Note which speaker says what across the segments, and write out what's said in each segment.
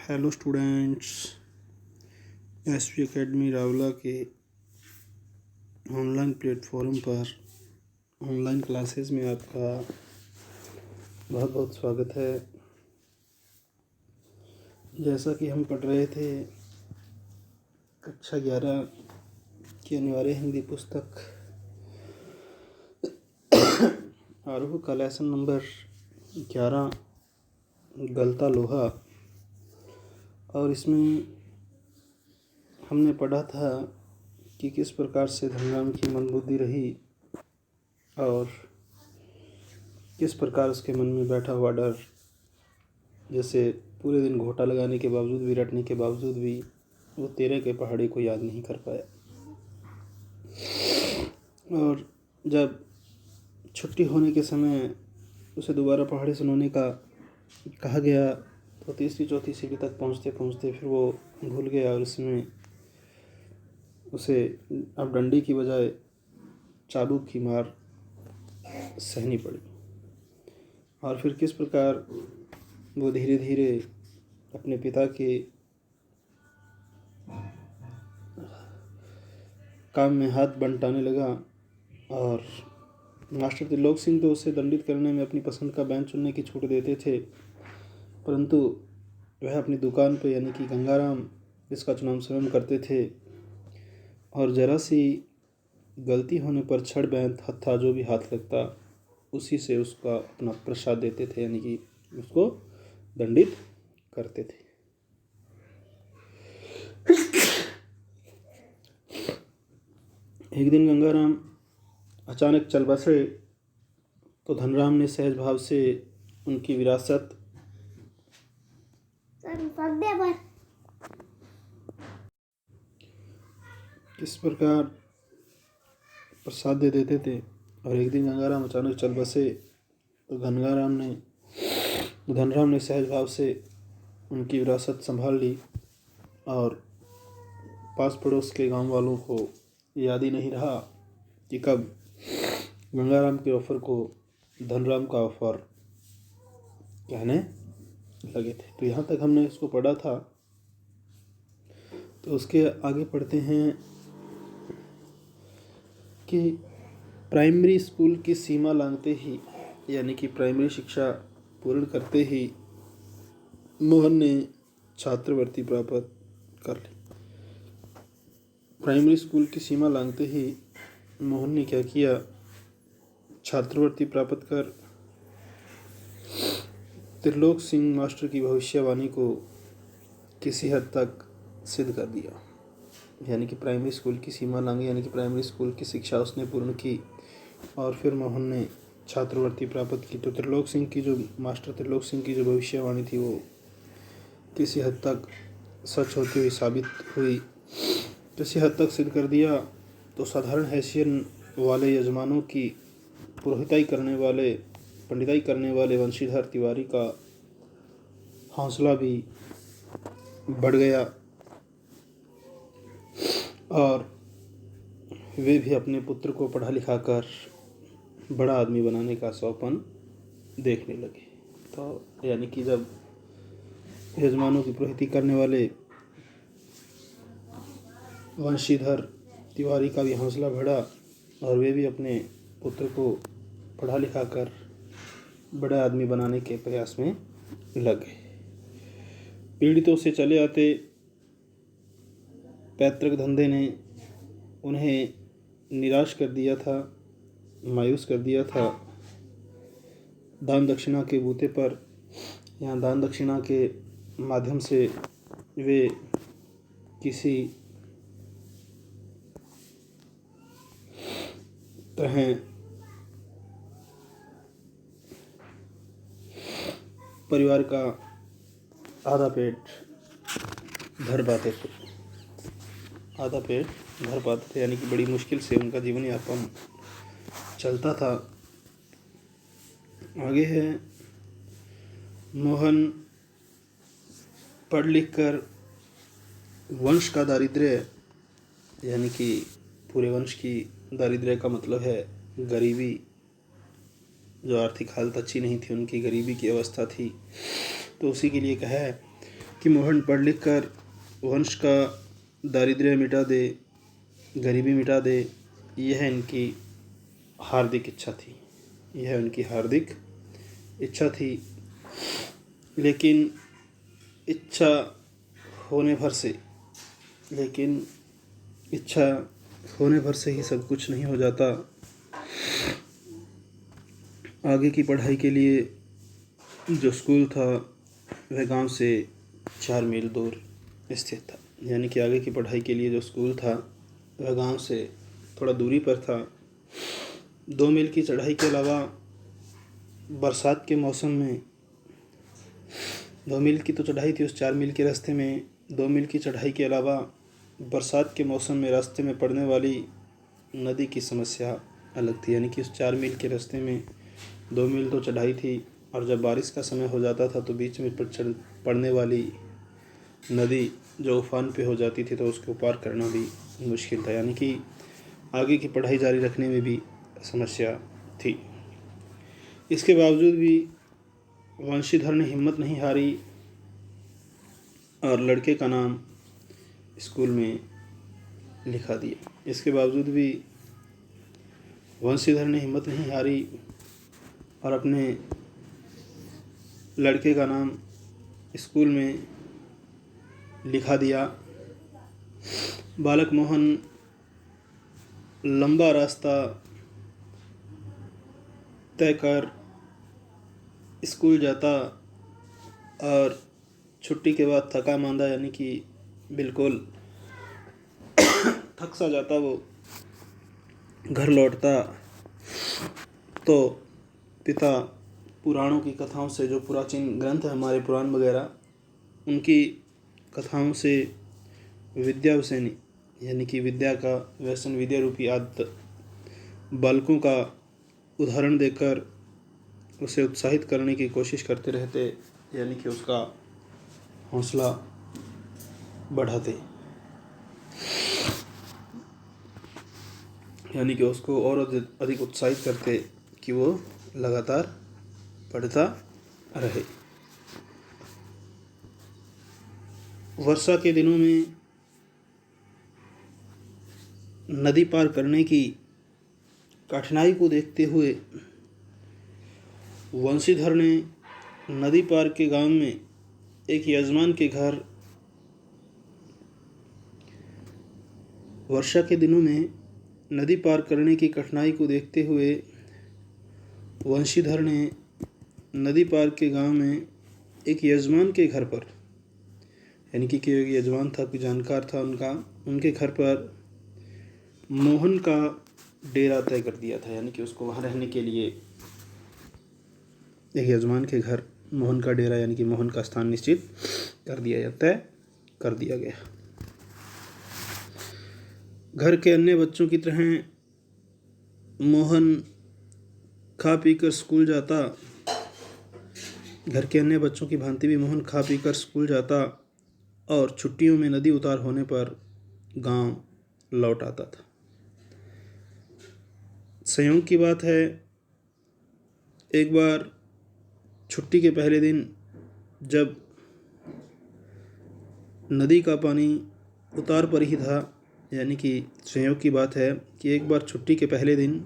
Speaker 1: Hello students, SV academy Rawla के online platform पर online classes में आपका बहुत बहुत स्वागत है। जैसा कि हम पढ़ रहे थे कक्षा 11 की अनिवार्य हिंदी पुस्तक आरूह का लेसन नंबर 11 गलता लोहा, और इसमें हमने पढ़ा था कि किस प्रकार से धनराम की मंदबुद्धि रही और किस प्रकार उसके मन में बैठा हुआ डर, जैसे पूरे दिन घोटा लगाने के बावजूद भी, रटने के बावजूद भी वो 13 के पहाड़ी को याद नहीं कर पाया। और जब छुट्टी होने के समय उसे दोबारा पहाड़ी सुनाने का कहा गया तो तीसरी चौथी सीढ़ी तक पहुँचते पहुँचते फिर वो भूल गया और उसमें उसे अब डंडी की बजाय चाबुक की मार सहनी पड़ी। और फिर किस प्रकार वो धीरे धीरे अपने पिता के काम में हाथ बंटाने लगा। और मास्टर त्रिलोक सिंह तो उसे दंडित करने में अपनी पसंद का बैंच चुनने की छूट देते थे, परंतु वह अपनी दुकान पे यानी कि गंगाराम इसका चुनाव स्वयं करते थे। और जरा सी गलती होने पर छड़ बैंत हत्था जो भी हाथ लगता उसी से उसका अपना प्रसाद देते थे, यानी कि उसको दंडित करते थे। एक दिन गंगाराम अचानक चल बसे तो धनराम ने सहज भाव से उनकी विरासत किस प्रकार प्रसाद दे देते थे। और एक दिन गंगाराम अचानक चल बसे तो धनराम ने सहज भाव से उनकी विरासत संभाल ली और पास पड़ोस के गांव वालों को याद ही नहीं रहा कि कब गंगाराम के ऑफर को धनराम का ऑफर कहने लगे थे। तो यहाँ तक हमने इसको पढ़ा था, तो उसके आगे पढ़ते हैं कि प्राइमरी स्कूल की सीमा लांघते ही, यानी कि प्राइमरी शिक्षा पूर्ण करते ही मोहन ने छात्रवृत्ति प्राप्त कर ली। प्राइमरी स्कूल की सीमा लांघते ही मोहन ने क्या किया, छात्रवृत्ति प्राप्त कर त्रिलोक सिंह मास्टर की भविष्यवाणी को किसी हद तक सिद्ध कर दिया। यानी कि प्राइमरी स्कूल की सीमा लांघी, यानी कि प्राइमरी स्कूल की शिक्षा उसने पूर्ण की और फिर मोहन ने छात्रवृत्ति प्राप्त की। तो मास्टर त्रिलोक सिंह की जो भविष्यवाणी थी वो किसी हद तक सच होती हुई साबित हुई, किसी हद तक सिद्ध कर दिया। तो साधारण हैसियत वाले यजमानों की पुरोहिताई करने वाले वंशीधर तिवारी का हौसला भी बढ़ गया और वे भी अपने पुत्र को पढ़ा लिखा कर बड़ा आदमी बनाने का सौपन देखने लगे। तो यानी कि जब यजमानों की पुरोहिती करने वाले वंशीधर तिवारी का भी हौसला बढ़ा और वे भी अपने पुत्र को पढ़ा लिखा कर बड़ा आदमी बनाने के प्रयास में लगे। पीड़ितों से चले आते पैतृक धंधे ने उन्हें निराश कर दिया था, मायूस कर दिया था। दान दक्षिणा के बूते पर या दान दक्षिणा के माध्यम से वे किसी तरह परिवार का आधा पेट भर पाते थे, यानी कि बड़ी मुश्किल से उनका जीवन यापन चलता था। आगे है, मोहन पढ़ लिख कर वंश का दारिद्र्य, यानी कि पूरे वंश की दारिद्र्य का मतलब है गरीबी, जो आर्थिक हालत अच्छी नहीं थी उनकी, गरीबी की अवस्था थी, तो उसी के लिए कहा है कि मोहन पढ़ लिख कर वंश का दारिद्र्य मिटा दे, गरीबी मिटा दे, यह इनकी हार्दिक इच्छा थी। यह उनकी हार्दिक इच्छा थी। लेकिन इच्छा होने भर से लेकिन इच्छा होने भर से ही सब कुछ नहीं हो जाता। आगे की पढ़ाई के लिए जो स्कूल था वह गांव से 4 मील दूर स्थित था। यानी कि आगे की पढ़ाई के लिए जो स्कूल था वह गांव से थोड़ा दूरी पर था। 2 मील की चढ़ाई के अलावा बरसात के मौसम में 2 मील की तो चढ़ाई थी उस 4 मील के रास्ते में। 2 मील की चढ़ाई के अलावा बरसात के मौसम में रास्ते में पड़ने वाली नदी की समस्या अलग थी। यानी कि उस 4 मील के रास्ते में 2 मील तो चढ़ाई थी और जब बारिश का समय हो जाता था तो बीच में पड़ने वाली नदी जो उफान पे हो जाती थी तो उसको पार करना भी मुश्किल था। यानी कि आगे की पढ़ाई जारी रखने में भी समस्या थी। इसके बावजूद भी वंशीधर ने हिम्मत नहीं हारी और लड़के का नाम स्कूल में लिखा दिया। इसके बावजूद भी वंशीधर ने हिम्मत नहीं हारी और अपने लड़के का नाम स्कूल में लिखा दिया। बालक मोहन लंबा रास्ता तय कर स्कूल जाता और छुट्टी के बाद थका मांदा यानी कि बिल्कुल थक सा जाता वो घर लौटता तो पिता पुराणों की कथाओं से, जो प्राचीन ग्रंथ है हमारे पुराण वगैरह, उनकी कथाओं से विद्या व्यसनी यानी कि विद्या का व्यसन, विद्या रूपी आदत बालकों का उदाहरण देकर उसे उत्साहित करने की कोशिश करते रहते। यानी कि उसका हौसला बढ़ाते, यानी कि उसको और अधिक उत्साहित करते कि वो लगातार पढ़ता रहे। वर्षा के दिनों में नदी पार करने की कठिनाई को देखते हुए वंशीधर ने नदी पार के गांव में एक यजमान के घर वर्षा के दिनों में नदी पार करने की कठिनाई को देखते हुए वंशीधर ने नदी पार के गांव में एक यजमान के घर पर, यानी कि कोई यजमान था, कोई जानकार था उनका, उनके घर पर मोहन का डेरा तय कर दिया था। यानी कि उसको वहाँ रहने के लिए एक यजमान के घर मोहन का डेरा यानी कि मोहन का स्थान निश्चित कर दिया या तय कर दिया गया। घर के अन्य बच्चों की तरह मोहन खा पी कर स्कूल जाता। घर के अन्य बच्चों की भांति भी मोहन खा पी कर स्कूल जाता और छुट्टियों में नदी उतार होने पर गांव लौट आता था। संयोग की बात है, एक बार छुट्टी के पहले दिन जब नदी का पानी उतार पर ही था, यानी कि संयोग की बात है कि एक बार छुट्टी के पहले दिन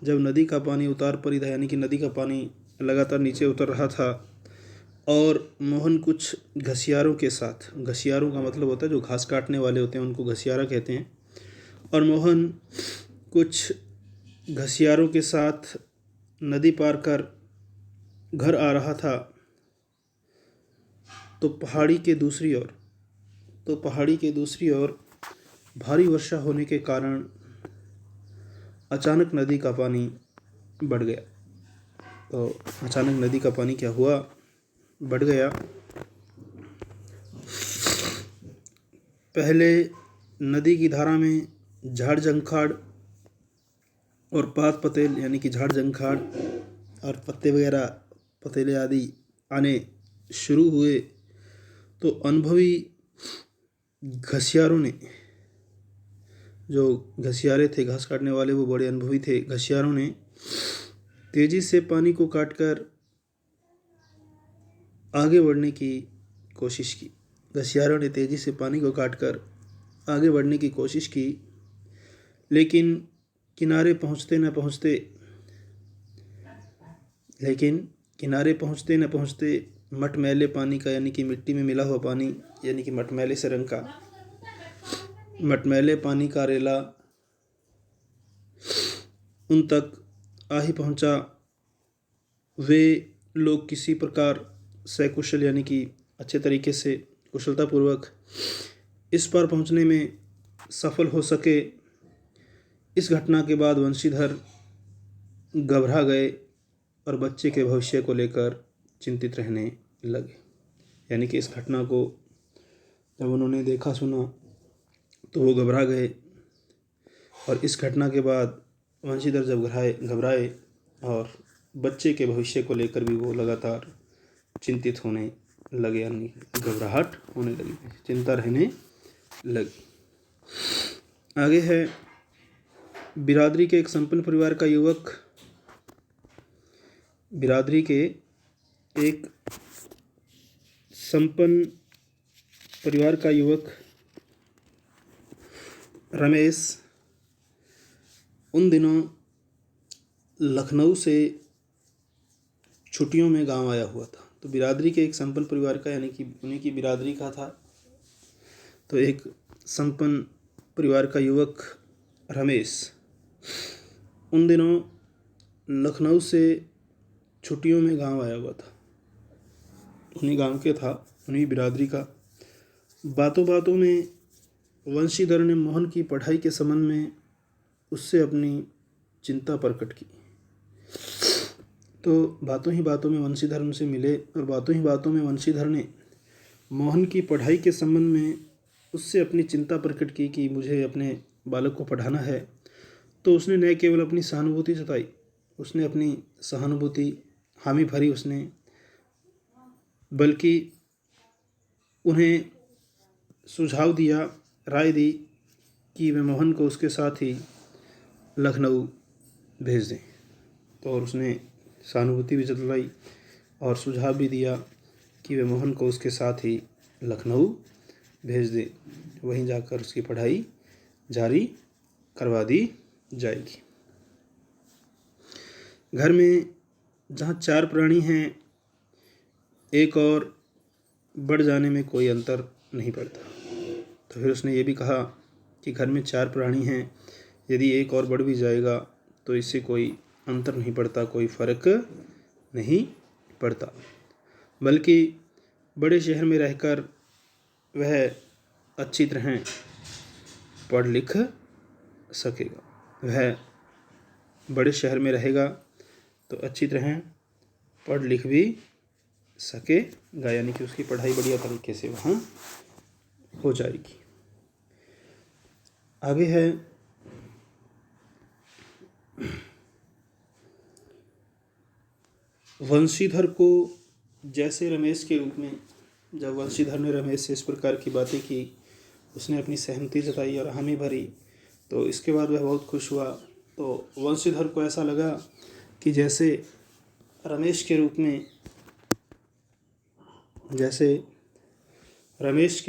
Speaker 1: जब नदी का पानी उतार पर ही था, यानी कि नदी का पानी लगातार नीचे उतर रहा था और मोहन कुछ घसियारों के साथ, घसियारों का मतलब होता है जो घास काटने वाले होते हैं उनको घसियारा कहते हैं, और मोहन कुछ घसियारों के साथ नदी पार कर घर आ रहा था तो पहाड़ी के दूसरी ओर भारी वर्षा होने के कारण अचानक नदी का पानी बढ़ गया। तो अचानक नदी का पानी क्या हुआ, बढ़ गया। पहले नदी की धारा में झाड़ जंखाड़ और पात पतेल यानी कि झाड़ जंखाड़ और पत्ते वगैरह, पतेले आदि आने शुरू हुए तो अनुभवी घसियारों ने, जो घसियारे थे घास काटने वाले वो बड़े अनुभवी थे, घसियारों ने तेजी से पानी को काटकर आगे बढ़ने की कोशिश की। घसियारों ने तेजी से पानी को काटकर आगे बढ़ने की कोशिश की, लेकिन किनारे पहुंचते न पहुंचते मटमैले पानी का यानी कि मिट्टी में मिला हुआ पानी यानी कि मटमैले से रंग का मटमैले पानी का रेला उन तक आ ही पहुंचा। वे लोग किसी प्रकार सकुशल यानी कि अच्छे तरीके से कुशलतापूर्वक इस पार पहुंचने में सफल हो सके। इस घटना के बाद वंशीधर घबरा गए और बच्चे के भविष्य को लेकर चिंतित रहने लगे। यानी कि इस घटना को जब उन्होंने देखा सुना तो वो घबरा गए, और इस घटना के बाद वंशीधर जब घबराए और बच्चे के भविष्य को लेकर भी वो लगातार चिंतित होने लगे, यानी घबराहट होने लगी, चिंता रहने लगी। आगे है, बिरादरी के एक संपन्न परिवार का युवक बिरादरी के एक संपन्न परिवार का युवक रमेश उन दिनों लखनऊ से छुट्टियों में गांव आया हुआ था। तो बिरादरी के एक संपन्न परिवार का यानी कि उन्हीं की बिरादरी का था। तो एक संपन्न परिवार का युवक रमेश उन दिनों लखनऊ से छुट्टियों में गांव आया हुआ था। उन्हीं गांव के था, उन्हीं बिरादरी का। बातों बातों में वंशीधर ने मोहन की पढ़ाई के संबंध में उससे अपनी चिंता प्रकट की। तो बातों ही बातों में वंशीधर उनसे मिले और बातों ही बातों में वंशीधर ने मोहन की पढ़ाई के संबंध में उससे अपनी चिंता प्रकट की कि मुझे अपने बालक को पढ़ाना है। तो उसने न केवल अपनी सहानुभूति जताई, उसने अपनी सहानुभूति हामी भरी उसने, बल्कि उन्हें सुझाव दिया, राय दी कि वे मोहन को उसके साथ ही लखनऊ भेज दें। तो और उसने सहानुभूति भी जताई और सुझाव भी दिया कि वे मोहन को उसके साथ ही लखनऊ भेज दें, वहीं जाकर उसकी पढ़ाई जारी करवा दी जाएगी। घर में जहाँ 4 प्राणी हैं, एक और बढ़ जाने में कोई अंतर नहीं पड़ता। तो फिर उसने ये भी कहा कि घर में 4 प्राणी हैं, यदि एक और बढ़ भी जाएगा तो इससे कोई अंतर नहीं पड़ता, कोई फ़र्क नहीं पड़ता, बल्कि बड़े शहर में रहकर वह अच्छी तरह पढ़ लिख सकेगा। वह बड़े शहर में रहेगा तो अच्छी तरह पढ़ लिख भी सकेगा, यानी कि उसकी पढ़ाई बढ़िया तरीके से वहाँ हो जाएगी। आगे है, वंशीधर को जैसे रमेश के रूप में, जब वंशीधर ने रमेश से इस प्रकार की बातें की, उसने अपनी सहमति जताई और हामी भरी, तो इसके बाद वह बहुत खुश हुआ। तो वंशीधर को ऐसा लगा कि जैसे रमेश के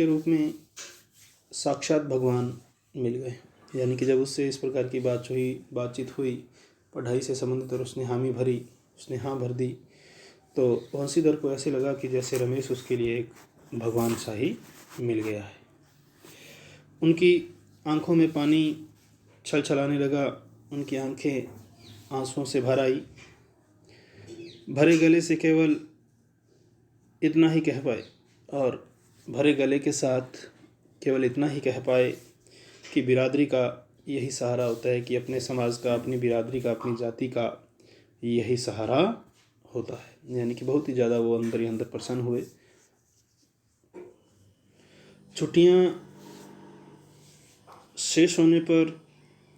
Speaker 1: रूप में साक्षात भगवान मिल गए। यानी कि जब उससे इस प्रकार की बातचीत हुई पढ़ाई से संबंधित और उसने हामी भरी, उसने हाँ भर दी, तो वंशीधर को ऐसे लगा कि जैसे रमेश उसके लिए एक भगवान सा ही मिल गया है। उनकी आंखों में पानी छलछलाने लगा, उनकी आंखें आंसुओं से भर आई। भरे गले से केवल इतना ही कह पाए, और भरे गले के साथ केवल इतना ही कह पाए कि बिरादरी का यही सहारा होता है, कि अपने समाज का, अपनी बिरादरी का, अपनी जाति का यही सहारा होता है। यानी कि बहुत ही ज़्यादा वो अंदर ही अंदर प्रसन्न हुए। छुट्टियाँ शेष होने पर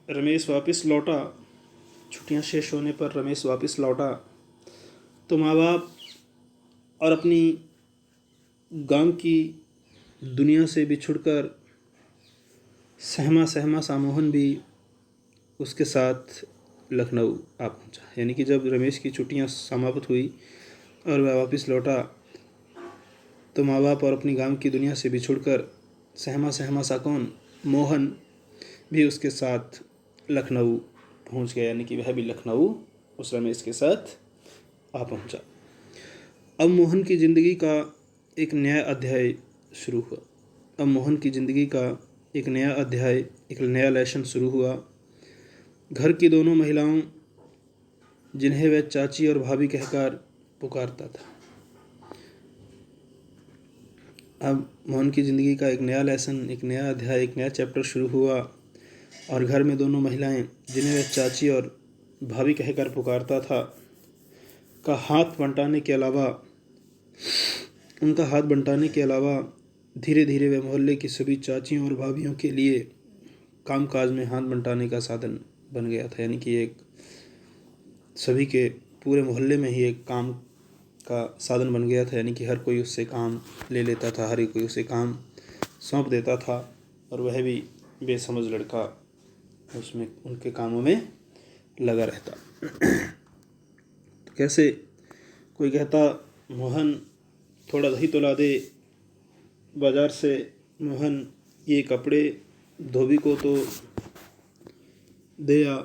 Speaker 1: रमेश वापस लौटा। तो माँ बाप और अपनी गांव की दुनिया से बिछुड़कर सहमा सा मोहन भी उसके साथ लखनऊ आ पहुंचा। यानी कि जब रमेश की छुट्टियां समाप्त हुई और वह वापस लौटा, तो माँ बाप और अपनी गांव की दुनिया से बिछुड़कर सहमा सहमा सा कौन, मोहन भी उसके साथ लखनऊ पहुंच गया, यानी कि वह भी लखनऊ उस रमेश के साथ आ पहुंचा। अब मोहन की ज़िंदगी का एक नया अध्याय शुरू हुआ। अब मोहन की ज़िंदगी का एक नया अध्याय, एक नया लेसन शुरू हुआ। घर की दोनों महिलाओं, जिन्हें वह चाची और भाभी कहकर पुकारता था, अब मोहन की ज़िंदगी का एक नया लेसन, एक नया अध्याय, एक नया चैप्टर शुरू हुआ। और घर में दोनों महिलाएं, जिन्हें वह चाची और भाभी कहकर पुकारता था, का हाथ बंटाने के अलावा उनका हाथ बंटाने के अलावा धीरे धीरे वह मोहल्ले की सभी चाचियों और भाभियों के लिए कामकाज में हाथ बंटाने का साधन बन गया था। यानी कि एक सभी के पूरे मोहल्ले में ही एक काम का साधन बन गया था। यानी कि हर कोई उससे काम ले लेता था, हर कोई उसे काम सौंप देता था और वह भी बेसमझ लड़का उसमें उनके कामों में लगा रहता। तो कैसे कोई कहता, मोहन थोड़ा दही तो ला दे बाज़ार से, मोहन ये कपड़े धोबी को तो दे आ,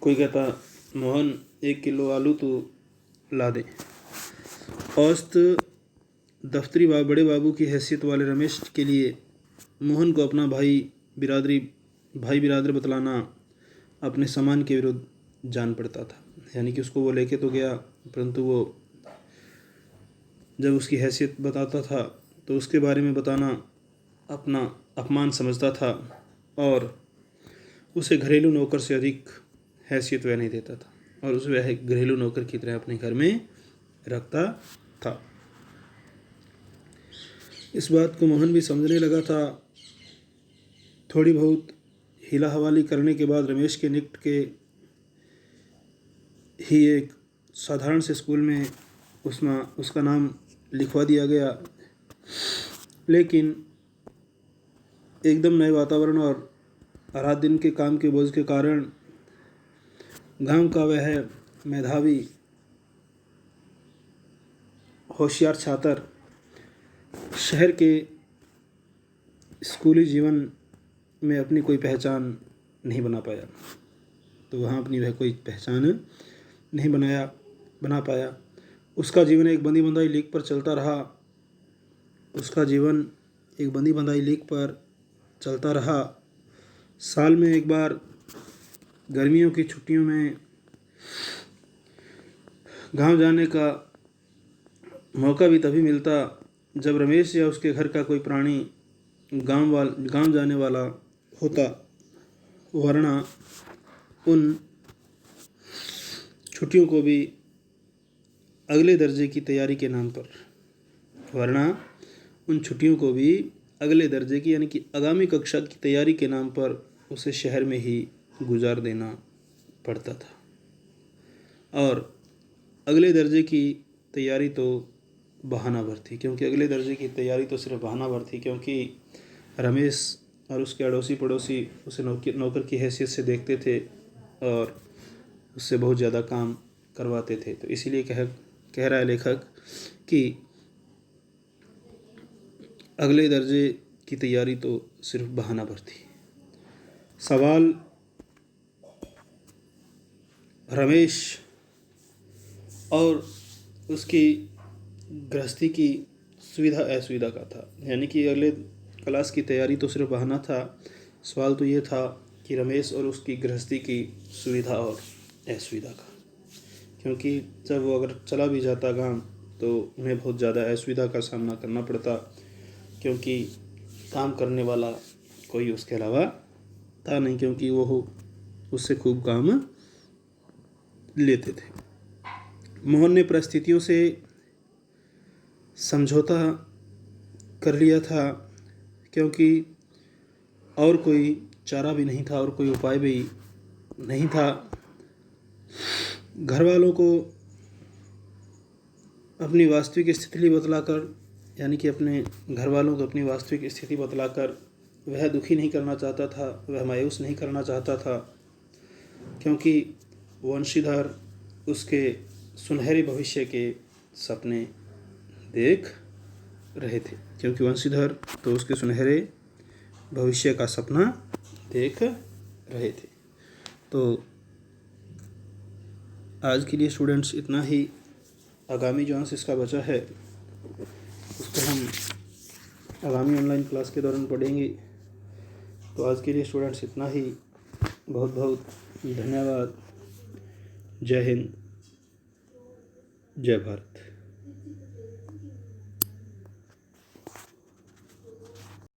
Speaker 1: कोई कहता, मोहन 1 किलो आलू तो ला दे। औसत दफ्तरी बड़े बाबू की हैसियत वाले रमेश के लिए मोहन को अपना भाई बिरादर बतलाना अपने सामान के विरुद्ध जान पड़ता था। यानी कि उसको वो लेके तो गया, परंतु वो जब उसकी हैसियत बताता था तो उसके बारे में बताना अपना अपमान समझता था और उसे घरेलू नौकर से अधिक हैसियत वह नहीं देता था और उसे वह घरेलू नौकर की तरह अपने घर में रखता था। इस बात को मोहन भी समझने लगा था। थोड़ी बहुत हिला हवाली करने के बाद रमेश के निकट के ही एक साधारण से स्कूल में उसका नाम लिखवा दिया गया। लेकिन एकदम नए वातावरण और रात दिन के काम के बोझ के कारण गांव का वह मेधावी होशियार छात्र शहर के स्कूली जीवन में अपनी कोई पहचान नहीं बना पाया। तो वहाँ अपनी वह कोई पहचान नहीं बना पाया। उसका जीवन एक बंदी बंधाई लीक पर चलता रहा। साल में एक बार गर्मियों की छुट्टियों में गांव जाने का मौका भी तभी मिलता जब रमेश या उसके घर का कोई प्राणी गांव जाने वाला होता, वरना उन छुट्टियों को भी अगले दर्जे की तैयारी के नाम पर यानी कि आगामी कक्षा की तैयारी के नाम पर उसे शहर में ही गुजार देना पड़ता था। और अगले दर्जे की तैयारी तो बहाना भर थी, क्योंकि रमेश और उसके अड़ोसी पड़ोसी उसे नौकर की हैसियत से देखते थे और उससे बहुत ज़्यादा काम करवाते थे। तो इसीलिए कह रहा है लेखक कि अगले दर्जे की तैयारी तो सिर्फ बहाना भर थी। सवाल रमेश और उसकी गृहस्थी की सुविधा असुविधा का था। यानी कि अगले क्लास की तैयारी तो सिर्फ बहाना था। सवाल तो ये था कि रमेश और उसकी गृहस्थी की सुविधा और असुविधा का, क्योंकि जब वो अगर चला भी जाता गांव तो उन्हें बहुत ज़्यादा असुविधा का सामना करना पड़ता, क्योंकि काम करने वाला कोई उसके अलावा था नहीं, क्योंकि वो उससे खूब काम लेते थे। मोहन ने परिस्थितियों से समझौता कर लिया था, क्योंकि और कोई चारा भी नहीं था और कोई उपाय भी नहीं था। घर वालों को अपनी वास्तविक स्थिति बतलाकर वह दुखी नहीं करना चाहता था, वह मायूस नहीं करना चाहता था, क्योंकि वंशीधर उसके सुनहरे भविष्य के सपने देख रहे थे, क्योंकि वंशीधर तो उसके सुनहरे भविष्य का सपना देख रहे थे। तो आज के लिए स्टूडेंट्स इतना ही। आगामी जो अंश इसका बचा है उसको हम आगामी ऑनलाइन क्लास के दौरान पढ़ेंगे। तो आज के लिए स्टूडेंट्स इतना ही। बहुत बहुत धन्यवाद। जय हिंद, जय भारत।